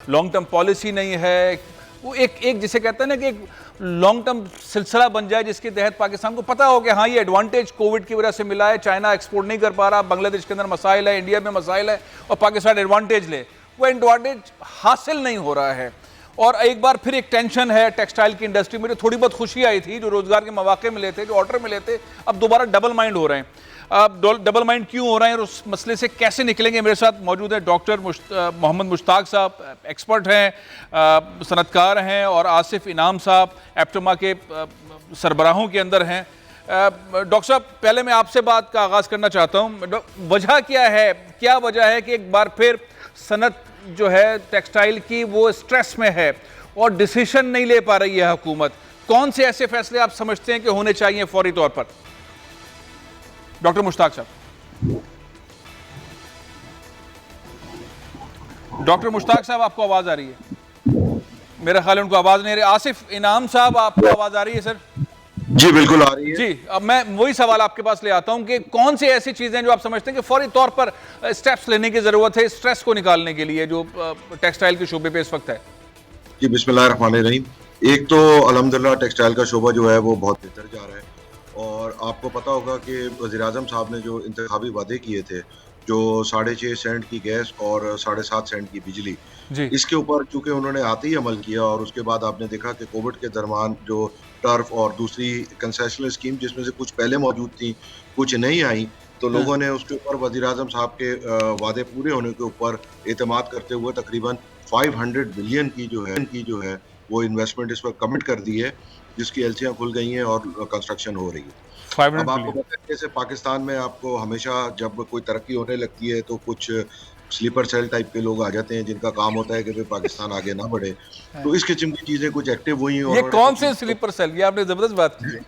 Long term policy नहीं है, वो एक जिसे कहते हैं ना कि एक लॉन्ग टर्म सिलसिला बन जाए जिसके तहत पाकिस्तान को पता हो कि हाँ ये एडवांटेज कोविड की वजह से मिला है, चाइना एक्सपोर्ट नहीं कर पा रहा, बांग्लादेश के अंदर मसाइल है, इंडिया में मसाइल है और पाकिस्तान एडवांटेज ले, वो एडवांटेज हासिल नहीं हो रहा है। और एक बार फिर एक टेंशन है टेक्सटाइल की इंडस्ट्री में। जो थोड़ी बहुत खुशी आई थी, जो रोजगार के मौके मिले थे, जो ऑर्डर मिले थे, अब दोबारा डबल माइंड हो रहे हैं। अब डबल माइंड क्यों हो रहे हैं और उस मसले से कैसे निकलेंगे, मेरे साथ मौजूद है डॉक्टर मोहम्मद मुश्ताक साहब, एक्सपर्ट हैं, सनतकार हैं, और आसिफ इनाम साहब एप्टोमा के सरबराहों के अंदर हैं। डॉक्टर साहब, पहले मैं आपसे बात का आगाज़ करना चाहता हूँ। वजह क्या वजह है कि एक बार फिर सनत जो है टेक्सटाइल की वो स्ट्रेस में है और डिसीजन नहीं ले पा रही है हुकूमत? कौन से ऐसे फैसले आप समझते हैं कि होने चाहिए फौरी तौर पर? डॉक्टर मुश्ताक साहब। डॉक्टर मुश्ताक साहब, आपको आवाज आ रही है? मेरा ख्याल है उनको आवाज नहीं आ रही। आसिफ इनाम साहब, आपको आवाज आ रही है? सर जी बिल्कुल आ रही है जी। अब मैं वही सवाल आपके पास ले आता हूं कि कौन सी ऐसी चीजें जो आप समझते हैं कि फौरी तौर पर स्टेप्स लेने की जरूरत है स्ट्रेस को निकालने के लिए जो टेक्सटाइल के शोबे पे इस वक्त है? जी बिस्मिल्लाहिर्रहमानिर्रहीम। एक तो अल्हम्दुलिल्लाह टेक्सटाइल का शोबा जो है वो बहुत बेहतर जा रहा है, और आपको पता होगा कि वज़ीर-ए-आज़म साहब ने जो इंतखाबी वादे किए थे, जो 6.5 सेंट की गैस और 7.5 सेंट की बिजली, इसके ऊपर चूंकि उन्होंने आते ही अमल किया, और उसके बाद आपने देखा कि कोविड के दरमियान जो टर्फ और दूसरी कंसेशनल स्कीम जिसमें से कुछ पहले मौजूद थी, कुछ नहीं आई, तो लोगों ने उसके ऊपर वज़ीर-ए-आज़म साहब के वादे पूरे होने के ऊपर एतमाद करते हुए तकरीबन 500 बिलियन की जो है वो इन्वेस्टमेंट इस पर कमिट कर दी है, जिसकी एलसीआं खुल गई हैं और कंस्ट्रक्शन हो रही है। अब आपको पता है जैसे पाकिस्तान में आपको हमेशा जब कोई तरक्की होने लगती है तो कुछ स्लीपर सेल टाइप के लोग आ जाते हैं जिनका काम होता है कि भाई पाकिस्तान आगे ना बढ़े, तो इस किस्म की चीजें कुछ एक्टिव हुई। ये कौन से स्लीपर सेल? ये आपने जबरदस्त बात की है।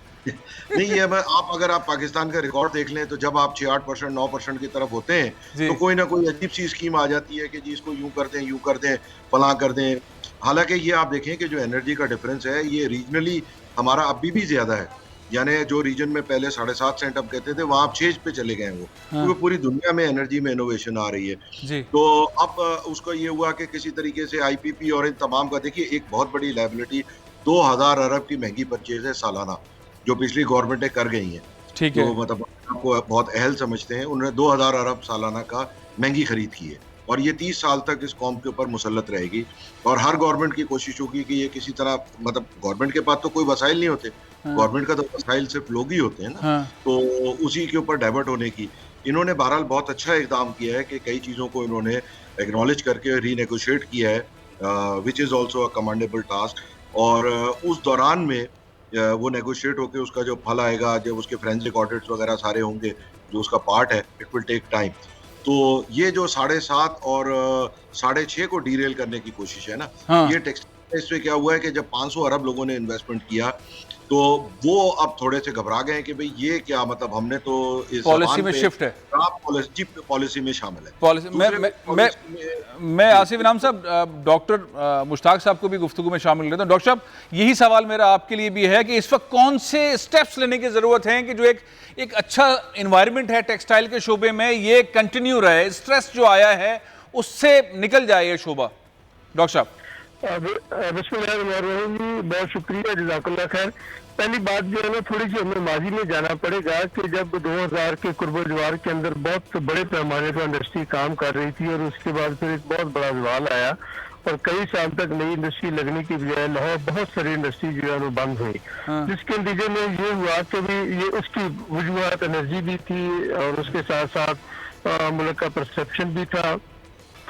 नहीं, ये अगर आप पाकिस्तान का रिकॉर्ड देख लें तो जब आप 6-8%, 9% की तरफ होते हैं तो कोई ना कोई अजीब सी स्कीम आ जाती है कि जी इसको यूं कर दें, फलां कर दें। हालांकि ये आप देखें कि जो एनर्जी का डिफरेंस है ये रीजनली हमारा अभी भी ज्यादा है, यानी जो रीजन में पहले 7.5 सेंट अब कहते थे वहां आप 6 पे चले गए वो, क्योंकि पूरी दुनिया में एनर्जी में इनोवेशन आ रही है। तो अब उसका ये हुआ कि किसी तरीके से आईपीपी और इन तमाम का, देखिए एक बहुत बड़ी लायबिलिटी 2000 अरब की महंगी परचेज है सालाना, जो पिछली गवर्नमेंटें कर गई हैं। ठीक है, तो मतलब आपको बहुत अहल समझते हैं, उन्होंने 2000 अरब सालाना का महंगी खरीद की है, और ये 30 साल तक इस कौम के ऊपर मुसल्लत रहेगी। और हर गवर्नमेंट की कोशिश होगी कि ये किसी तरह, मतलब गवर्नमेंट के पास तो कोई वसाइल नहीं होते, गवर्नमेंट का तो वसाइल सिर्फ लोग ही होते हैं ना, तो उसी के ऊपर डाइवर्ट होने की इन्होंने बहरहाल बहुत अच्छा इकदाम किया है कि कई चीज़ों को इन्होंने एक्नॉलेज करके रीनेगोशिएट किया है, which is also a commendable task. और उस दौरान में वो नेगोशिएट होकर उसका जो फल आएगा, जब उसके फोरेंसिक ऑडिट्स वगैरह सारे होंगे जो उसका पार्ट है, इट विल टेक टाइम। तो ये जो 7.5 और 6.5 को डीरेल करने की कोशिश है ना, ये टेक्सटाइल इसमें क्या हुआ है कि जब 500 अरब लोगों ने इन्वेस्टमेंट किया तो वो अब थोड़े से घबरा गए कि भाई ये क्या, मतलब हमने तो इस पॉलिसी में शिफ्ट है, पॉलिसी में शामिल है पॉलिसी। मैं आसिफ इनाम साहब, डॉक्टर मुश्ताक साहब को भी गुफ्तगू में शामिल करता हूं। डॉक्टर साहब, यही सवाल मेरा आपके लिए भी है कि इस वक्त कौन से स्टेप्स लेने की जरूरत है कि जो एक अच्छा इन्वायरमेंट है टेक्सटाइल के शोबे में, ये कंटिन्यू रहे, स्ट्रेस जो आया है उससे निकल जाए ये शोबा? डॉक्टर साहब। बहुत शुक्रिया, जज़ाकल्लाह खैर। पहली बात जो है ना, थोड़ी सी हमें माजी में जाना पड़ेगा कि जब 2000 के कुर्ब-ए-जवार के अंदर बहुत बड़े पैमाने पर इंडस्ट्री काम कर रही थी और उसके बाद फिर एक बहुत बड़ा जवाल आया और कई साल तक नई इंडस्ट्री लगने की बजाय लाहौर बहुत सारी इंडस्ट्री जो है वो बंद हुई, जिसके नतीजे में ये हुआ कि भी ये उसकी वजूहत एनर्जी भी थी और उसके साथ साथ मुल्क का परसेप्शन भी था,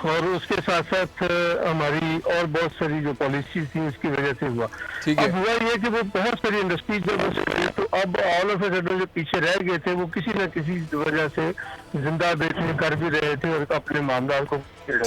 और उसके साथ साथ हमारी और बहुत सारी जो पॉलिसीज थी उसकी वजह से हुआ। अब हुआ ये कि वो बहुत सारी इंडस्ट्रीज जब तो अब ऑल ऑफ ए सडन जो पीछे रह गए थे वो किसी न किसी वजह से जिंदा बेचने कर भी रहे थे और अपने मामला को।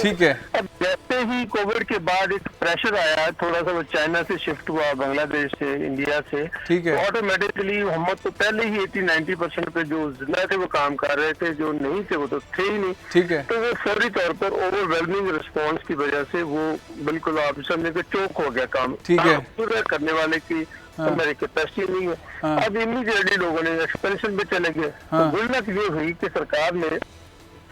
ठीक है, अब जैसे ही कोविड के बाद एक प्रेशर आया, थोड़ा सा वो चाइना से शिफ्ट हुआ, बांग्लादेश से, इंडिया से, ठीक है, तो ऑटोमेटिकली हम तो पहले ही 80-90% पे जो जिंदा थे वो काम कर रहे थे, जो नहीं थे वो तो थे ही नहीं। ठीक है, तो वो फौरी तौर पर ओवरवेलमिंग रिस्पॉन्स की वजह से वो बिल्कुल आप समझे कि चौक हो गया काम। ठीक है, पूरा करने वाले की हमारी कैपेसिटी नहीं है। अब इमीडिएटली लोगों ने एक्सपेंशन पे चले गए। तो गुल्लक ये हुई कि सरकार ने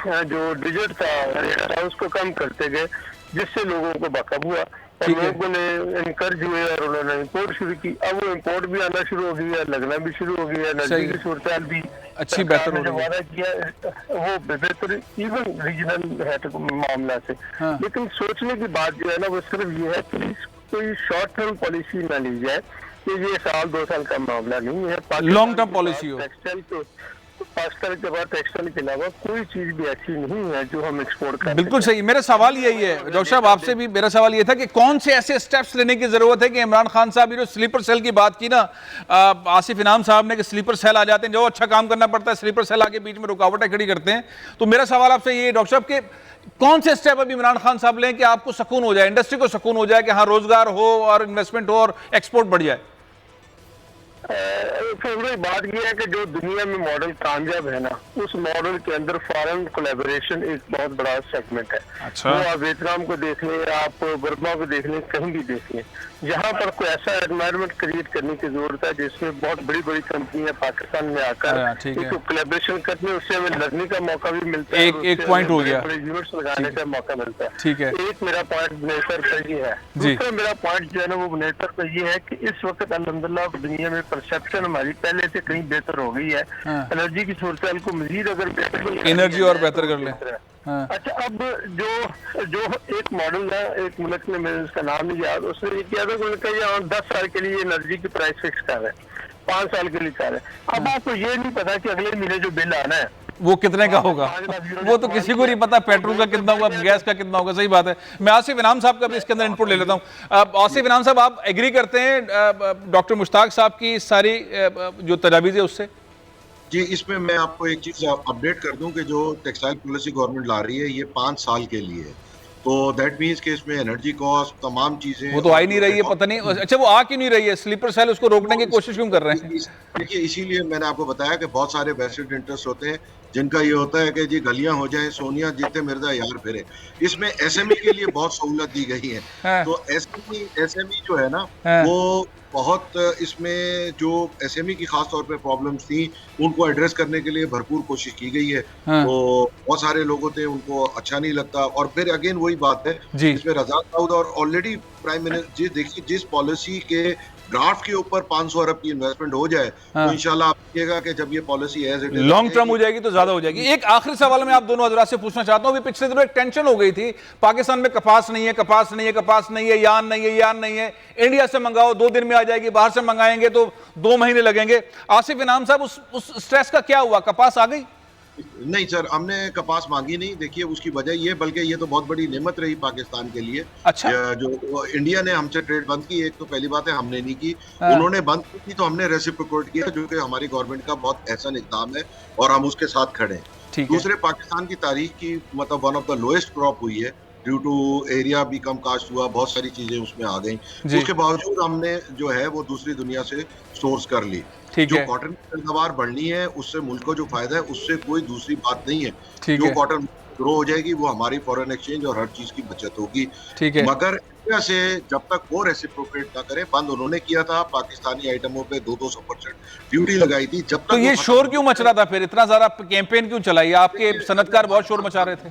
जो डिजिट था उसको कम करते गए, जिससे लोगों को बकाबू हुआ और ठीक है। लोगों ने इनकरेज हुए और उन्होंने इम्पोर्ट शुरू की। अब वो इम्पोर्ट भी आना शुरू हो गई है, लगना भी शुरू हो गई है, सही एनर्जी है। की सूरत भी अच्छी सरकार बेहतर ने हो जो रही है। वादा किया वो बेहतर इवन रीजनल है तो मामला से। हाँ। लेकिन सोचने की बात जो है ना वो सिर्फ ये है कि कोई शॉर्ट टर्म पॉलिसी ना ली जाए कि ये साल 2 साल का मामला नहीं है। Long term policy हो। टेक्सटाइल को पाकिस्तान के बाद टेक्सटाइल के अलावा कोई चीज भी ऐसी नहीं है जो हम एक्सपोर्ट कर बिल्कुल सही। मेरा सवाल यही है डॉक्टर साहब, आपसे भी मेरा सवाल ये था कि कौन से ऐसे स्टेप्स लेने की जरूरत है कि इमरान खान साहब, ये जो स्लीपर सेल की बात की ना आसिफ इनाम साहब ने, कि स्लीपर सेल आ जाते हैं, जो अच्छा काम करना पड़ता है स्लीपर सेल आके बीच में रुकावटें खड़ी करते हैं। तो मेरा सवाल आपसे ये है डॉक्टर साहब कि कौन से स्टेप अभी इमरान खान साहब लें कि आपको सुकून हो जाए, इंडस्ट्री को सुकून हो जाए कि हाँ रोजगार हो और इन्वेस्टमेंट हो और एक्सपोर्ट बढ़ जाए? फेवरेट बात यह है कि जो दुनिया में मॉडल कामयाब है ना, उस मॉडल के अंदर फॉरेन कोलैबोरेशन एक बहुत बड़ा सेगमेंट है। अच्छा। वो आप वियतनाम को देख लें, आप बर्मा को देख लें, कहीं भी देख लें, जहाँ पर कोई ऐसा एनवायरनमेंट क्रिएट करने की जरूरत है जिसमें बहुत बड़ी बड़ी कंपनियां पाकिस्तान में आकर ठीक है। कोलैबोरेशन करते हैं, उससे हमें लड़ने का मौका भी मिलता है। एक पॉइंट हो गया, यूनिट्स लगाने का मौका मिलता है। ठीक है। एक मेरा पॉइंट बुनेतर पर ये है। जी। दूसरा मेरा पॉइंट जो है ना वो बुनेतर पर ये है कि इस वक्त अल्हम्दुलिल्लाह दुनिया में परसेप्शन हमारी पहले से कहीं बेहतर हो गई है। हाँ। एनर्जी की सूरत को मजीद अगर बेहतर एनर्जी और बेहतर कर लें। हाँ। अच्छा, अब जो एक मॉडल है, एक मुल्क ने, मेरे उसका नाम नहीं याद, उसने ये किया था, उन्होंने कहा यहाँ 10 साल के लिए एनर्जी की प्राइस फिक्स कर रहे हैं, 5 साल के लिए कर रहे हैं। अब आपको ये नहीं पता कि अगले महीने जो बिल आना है वो कितने का होगा, वो तो किसी को नहीं पता, पेट्रोल का कितना होगा, गैस का कितना होगा। सही बात है। मैं आसिफ इनाम साहब का भी इसके अंदर इनपुट ले लेता हूँ। आसिफ इनाम साहब, आप एग्री करते हैं डॉक्टर मुश्ताक साहब की सारी जो तजावीज़ है उससे? जी, इसमें मैं आपको एक चीज अपडेट कर दूं कि जो टेक्सटाइल पॉलिसी गवर्नमेंट ला रही है ये 5 साल के लिए है, तो दैट मीन्स कि इसमें एनर्जी कॉस्ट, तमाम चीजें वो तो आ ही नहीं रही है, पता नहीं। अच्छा, वो आ क्यों नहीं रही है? स्लीपर सेल उसको रोकने की कोशिश क्यों कर रहे हैं? देखिए, इसीलिए मैंने आपको बताया कि बहुत सारे वेस्टेड इंटरेस्ट होते हैं जिनका ये होता है कि जी गलियां हो जाएं, सोनिया जीते मिर्जा यार फिरे। इसमें एसएमई के लिए बहुत सहूलत दी गई है। हाँ। तो एसएमई जो है ना, हाँ। वो बहुत इसमें जो एसएमई की खास तौर पे प्रॉब्लम्स थी उनको एड्रेस करने के लिए भरपूर कोशिश की गई है। हाँ। तो बहुत सारे लोगों थे, उनको अच्छा नहीं लगता। और फिर अगेन वही बात है, जी। इसमें रज़ाक दाऊद और ऑलरेडी प्राइम मिनिस्टर, देखिए जिस पॉलिसी के ड्राफ्ट के ऊपर 500 अरब की इन्वेस्टमेंट हो जाए, हाँ। तो इंशाल्लाह आप देखिएगा कि जब ये policy as it is long term हो जाएगी तो ज्यादा हो जाएगी। एक आखिरी सवाल मैं आप दोनों हजरात से पूछना चाहता हूं। अभी पिछले दिनों एक टेंशन हो गई थी, पाकिस्तान में कपास नहीं है, कपास नहीं है, कपास नहीं है, यान नहीं है, यान नहीं है, इंडिया से मंगाओ 2 दिन में आ जाएगी, बाहर से मंगाएंगे तो 2 महीने लगेंगे। आसिफ इनाम साहब, उस स्ट्रेस का क्या हुआ? कपास आ गई? नहीं सर, हमने कपास मांगी नहीं। देखिए उसकी वजह ये, बल्कि ये तो बहुत बड़ी नेमत रही पाकिस्तान के लिए। अच्छा। जो इंडिया ने हमसे ट्रेड बंद की, एक तो पहली बात है हमने नहीं की, हाँ। उन्होंने बंद की तो हमने रेसिप्रोकेट किया, जो कि हमारी गवर्नमेंट का बहुत एहसान इक़दाम है और हम उसके साथ खड़े हैं। ठीक है। दूसरे, पाकिस्तान की तारीख की मतलब one of the lowest crop हुई है, ड्यू टू एरिया भी कम कास्ट हुआ, बहुत सारी चीजें उसमें आ गई। उसके बावजूद हमने जो है वो दूसरी दुनिया से सोर्स कर ली। जो कॉटन की पैदावार बढ़नी है उससे मुल्क को जो फायदा है, उससे कोई दूसरी बात नहीं है। जो कॉटन ग्रो हो जाएगी वो हमारी फॉरेन एक्सचेंज और हर चीज की बचत होगी। ठीक है। मगर इंडिया से जब तक वो रेसिप्रोकेट ना करे, बंद उन्होंने किया था, पाकिस्तानी आइटमों पे 200% ड्यूटी लगाई थी। जब तक तो ये शोर क्यों मच रहा था फिर, इतना सारा कैंपेन क्यों चलाई? आपके सनतकार बहुत शोर मचा रहे थे।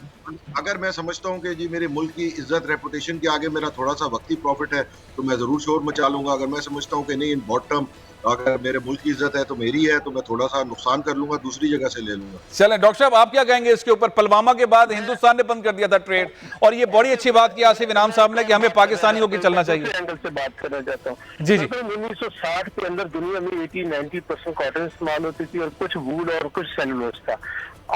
अगर मैं समझता हूँ कि जी मेरे मुल्क की इज्जत, रेपुटेशन के आगे मेरा थोड़ा सा वक्ती प्रॉफिट है, तो मैं जरूर शोर मचा लूंगा। अगर मैं समझता हूँ कि नहीं, इन बॉट टर्म अगर मेरे मुल्क की इज्जत है तो मेरी है, तो मैं थोड़ा सा नुकसान कर लूंगा, दूसरी जगह से ले लूंगा। चलें डॉक्टर साहब, आप क्या कहेंगे इसके ऊपर? पुलवामा के बाद हिंदुस्तान ने बंद कर दिया था ट्रेड, और ये बड़ी अच्छी बात की आसिफ इनाम साहब ने कि हमें पाकिस्तानियों की चलना चाहिए। एंगल से बात करना चाहता हूँ। जी जी। 1960 के अंदर दुनिया में 80-90% कॉटन इस्तेमाल होती थी और कुछ वूल और कुछ सेलुलोज था।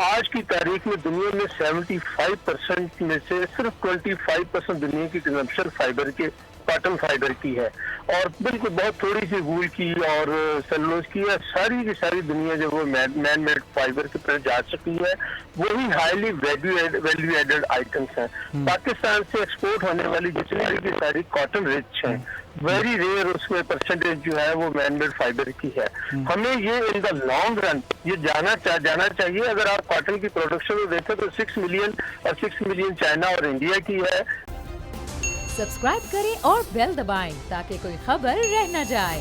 आज की तारीख में दुनिया में 75% में से सिर्फ 25% दुनिया की कंजम्पशन फाइबर के, कॉटन फाइबर की है, और बिल्कुल बहुत थोड़ी सी वूल की और सेलुलोज की है। सारी की सारी दुनिया जो वो मैन मेड फाइबर की तरफ जा चुकी है। वही हाईली वैल्यू एडेड आइटम्स हैं। पाकिस्तान से एक्सपोर्ट होने वाली जितनी की सारी कॉटन रिच हैं, वेरी रेयर उसमें परसेंटेज जो है वो मैन मेड फाइबर की है। हमें ये इन द लॉन्ग रन ये जाना चाहिए। अगर आप कॉटन की प्रोडक्शन को देखें तो 6 मिलियन और 6 मिलियन चाइना और इंडिया की है। सब्सक्राइब करें और बेल दबाएं ताकि कोई खबर रह न जाए।